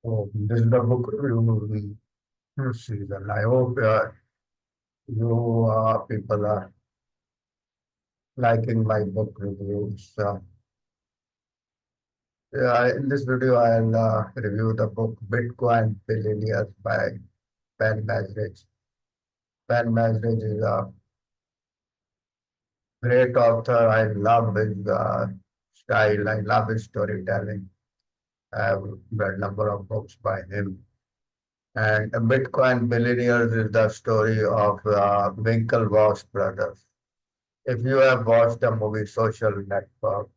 So this is the book review season. I hope you people are liking my book reviews. In this video, I'll review the book Bitcoin Billionaires by Ben Mezrich. Ben Mezrich is a great author. I love his style. I love his storytelling. I have read a number of books by him. And Bitcoin Billionaires is the story of Winklevoss brothers. If you have watched the movie Social Network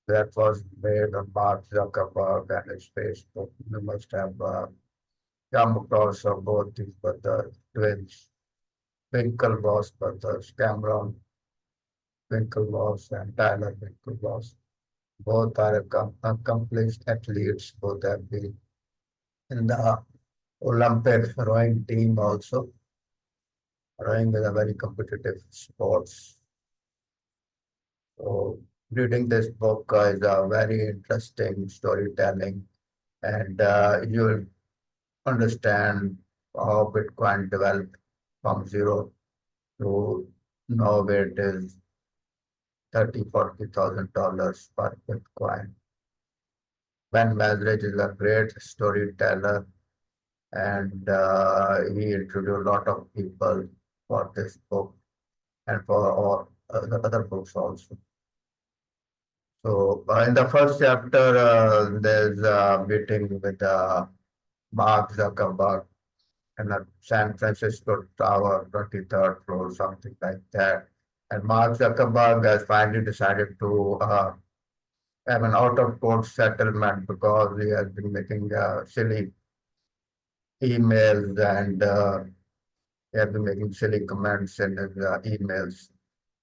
that was made on Mark Zuckerberg and his Facebook, you must have come across both these brothers, twins, Winklevoss brothers, Cameron Winklevoss and Tyler Winklevoss. Both are accomplished athletes. Both have been in the Olympic rowing team also. Rowing is a very competitive sport. So reading this book is a very interesting storytelling, and you'll understand how Bitcoin developed from zero to now where it is 30, $40,000 per Bitcoin. Ben Mezrich is a great storyteller, and he introduced a lot of people for this book and for all the other books also. So in the first chapter, there's a meeting with Mark Zuckerberg in a San Francisco Tower, 23rd floor, something like that. And Mark Zuckerberg has finally decided to have an out-of-court settlement because he has been making silly emails and he has been making silly comments in his emails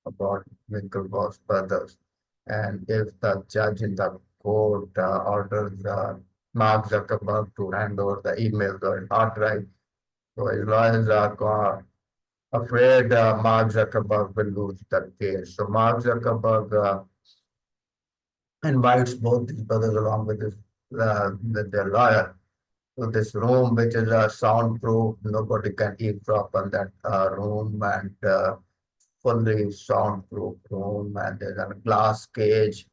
about Winklevoss brothers. And if the judge in the court orders Mark Zuckerberg to hand over the emails or hard drive, so his lawyers are afraid Mark Zuckerberg will lose the case. So Mark Zuckerberg invites both his brothers along with their lawyer to this room, which is soundproof. Nobody can eavesdrop on that room, and fully soundproof room. And there's a glass cage.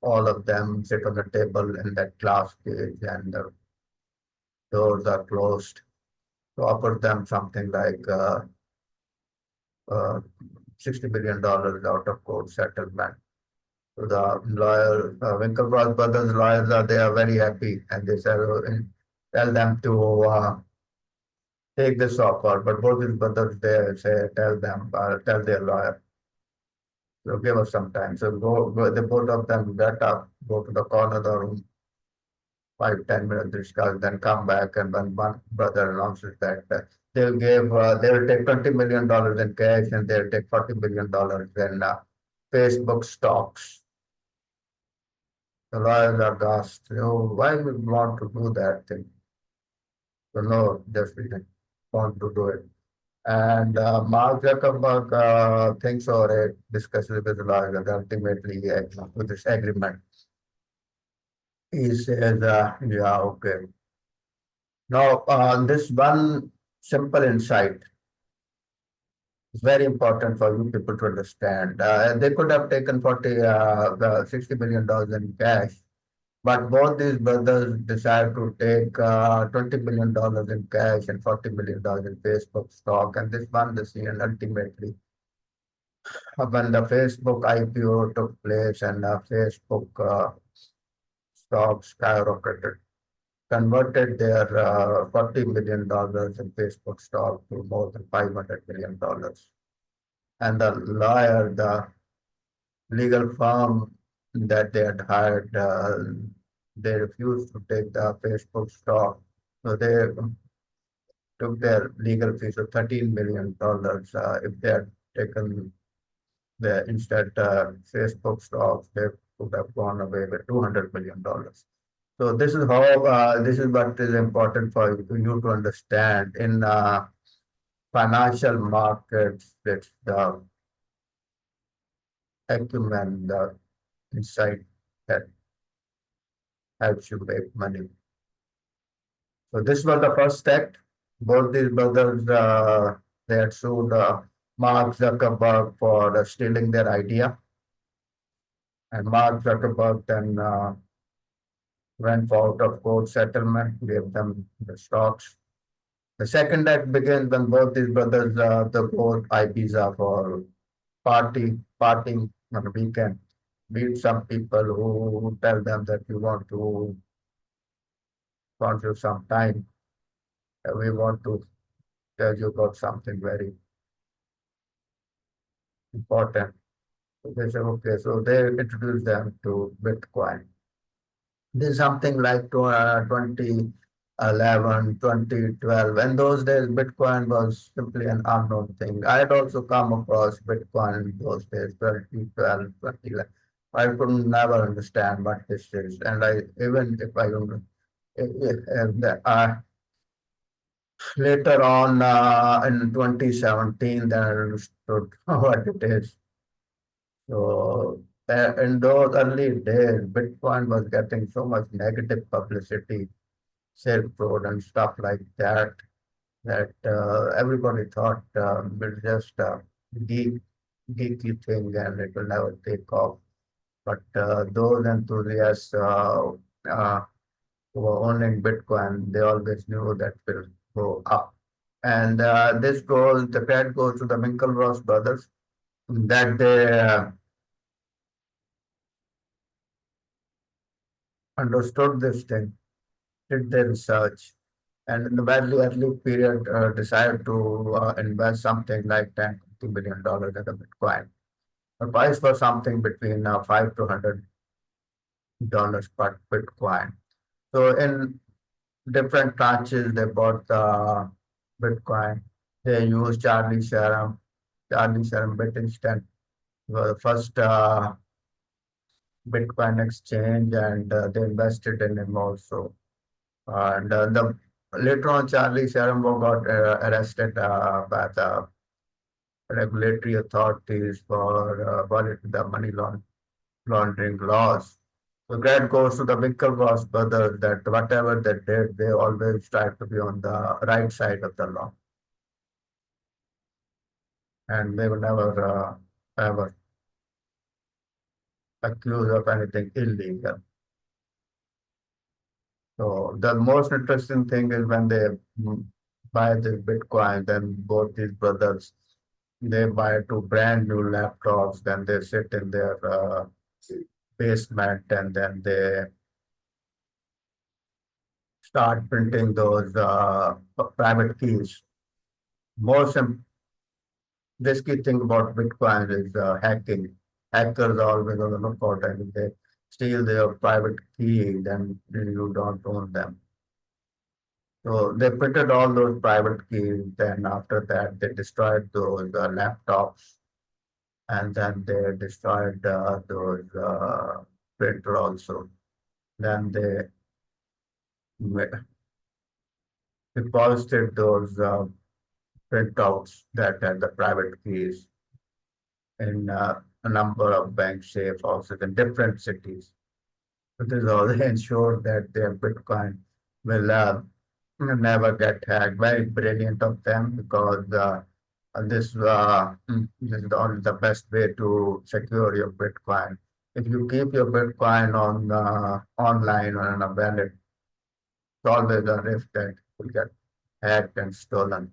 All of them sit on the table in that glass cage, and the doors are closed. To offer them something like uh, $60 billion out of court settlement. So the lawyer, Winklevoss brothers lawyers, they are very happy, and they say, tell them to take this offer. But both his brothers, they say, tell their lawyer, so give us some time. So the both of them get up, go to the corner of the room, 5, 10 minutes discuss, then come back, and when one brother announces that they'll take $20 million in cash and they'll take $40 billion in Facebook stocks. The lawyers are asked, why would you want to do that thing? So no, just we didn't want to do it. And Mark Zuckerberg thinks over it, discusses with the lawyer, and ultimately he agrees with this agreement. He says, yeah, okay. Now, this one simple insight is very important for you people to understand. They could have taken $60 billion in cash, but both these brothers decided to take $20 billion in cash and $40 billion in Facebook stock. And this one decision ultimately, when the Facebook IPO took place and Facebook stock skyrocketed, converted their $40 million in Facebook stock to more than $500 million. And the lawyer, the legal firm that they had hired, they refused to take the Facebook stock. So they took their legal fees of $13 million. If they had taken the instead Facebook stocks, they would have gone away with $200 million. So this is what is important for you to understand in financial markets. It's the acumen, the insight that helps you make money. So this was the first act. Both these brothers, they had sued Mark Zuckerberg for stealing their idea, and Mark Zuckerberg then went for out of court settlement, gave them the stocks. The second act begins when both these brothers they both Ibiza for partying on a weekend. Meet some people who tell them that you want you some time. We want to tell you about something very important. So they say, okay, so they introduce them to Bitcoin. This is something like 2011, 2012. In those days, Bitcoin was simply an unknown thing. I had also come across Bitcoin in those days, 2012, 2011. I could never understand what this is. And I, even if I don't, later on in 2017, then I understood what it is. So in those early days, Bitcoin was getting so much negative publicity, Silk Road and stuff like that, that everybody thought it's just a geek, geeky thing and it will never take off. But those enthusiasts who were owning Bitcoin, they always knew that will go up. And the credit goes to the Winklevoss brothers, that they understood this thing, did their research, and in the very early period decided to invest something like 10, $50 million in the Bitcoin. The price was something between five to $100 per Bitcoin. So in different tranches, they bought the Bitcoin. They used Charlie Sharon Bit was the first Bitcoin exchange, and they invested in him also. And the later on, Charlie Sharon got arrested by the regulatory authorities for violating the laundering laws. So that goes to the Winklevoss brothers that whatever they did, they always tried to be on the right side of the law, and they were never ever accused of anything illegal. So the most interesting thing is when they buy this Bitcoin, then both these brothers they buy two brand new laptops, then they sit in their basement, and then they start printing those private keys. Most risky thing about Bitcoin is hacking. Hackers are always on the lookout, and if they steal their private key, then you don't own them. So they printed all those private keys. Then after that, they destroyed those laptops, and then they destroyed those printer also. Then they deposited those printouts that had the private keys in a number of bank safe houses in different cities. This is all they ensure that their Bitcoin will never get hacked. Very brilliant of them, because this is only the best way to secure your Bitcoin. If you keep your Bitcoin on online or on a wallet, it's always a risk that it will get hacked and stolen.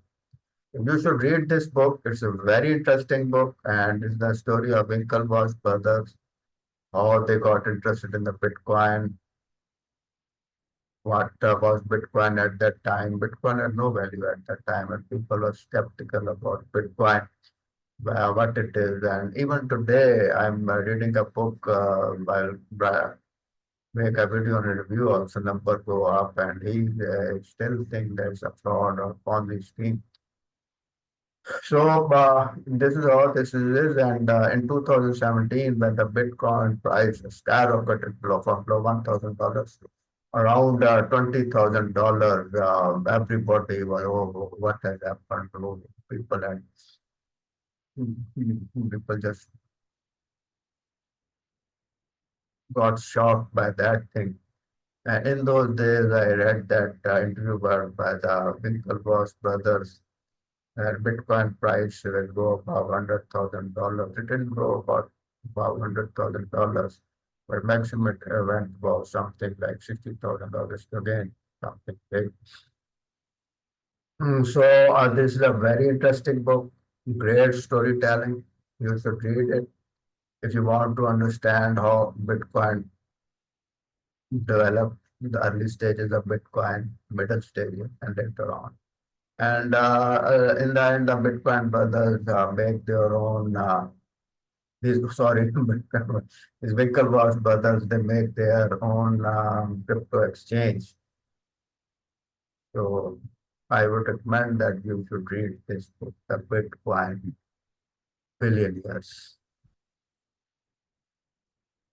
You should read this book. It's a very interesting book, and it's the story of Winklevoss brothers, how they got interested in the Bitcoin, what was Bitcoin at that time. Bitcoin had no value at that time, and people were skeptical about Bitcoin, what it is. And even today, I'm reading a book while make a video and a review also, number go up, and he still think there's a fraud or Ponzi scheme. So this is how this is, and in 2017, when the Bitcoin price skyrocketed from below $1,000 around $20,000, everybody was, oh, what has happened to people, and people just got shocked by that thing. And in those days, I read that interview by the Winklevoss brothers. Bitcoin price will go above $100,000. It didn't go about $100,000, but maximum it went about something like $60,000. Again, something big. So this is a very interesting book, great storytelling. You should read it if you want to understand how Bitcoin developed, the early stages of Bitcoin, middle stages, and later on. And in the end, the Bitcoin brothers make their own. These sorry, these Winklevoss brothers, they make their own crypto exchange. So I would recommend that you should read this book, The Bitcoin Billionaires.